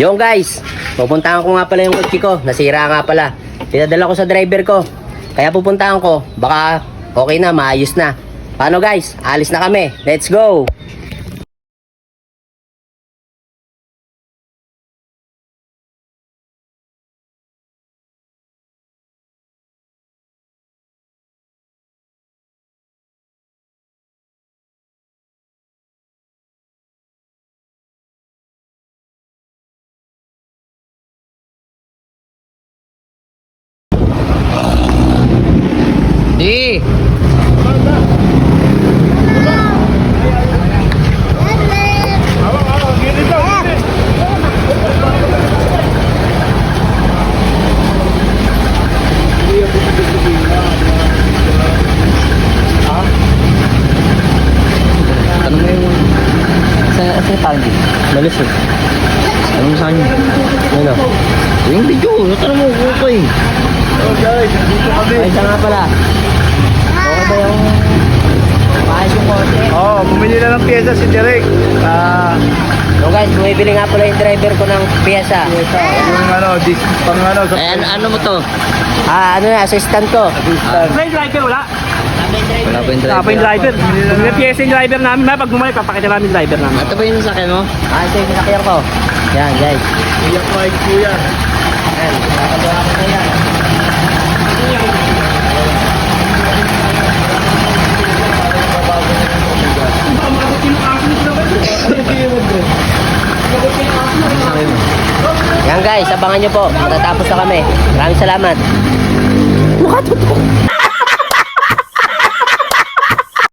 Yung guys, pupuntahan ko nga pala yung kotse ko. Nasira nga pala. Pinadala ko sa driver ko. Kaya pupuntahan ko. Baka okay na, maayos na. Paano guys? Alis na kami. Let's go! Di! Ano mo yung... Saan parang di? Malusog. Ano mo sa kanya? Ano? Yung video, natanong mo, okay. Oh guys, dito kami. Ay, siya nga pala. Okay ba yung... Maayos yung konti? Oh, bumili na ng pyesa si Derek. So guys, bumibili nga pala yung driver ko ng piyesa. Yung pang sa... Eh, ano mo to? Ano na, assistant ko. May driver wala? Wala pa yung Wala pa yung driver. May pyesa yung driver namin. Pag bumalik, papakita namin yung driver namin. Ito ba yung sakyan mo? Ito yung sakyan ko. Yan guys. Iyak Mike po yan. Yan, nakagawa ko na yan. Yan guys, abangan nyo po. Matatapos na kami. Maraming salamat. Nakatutok.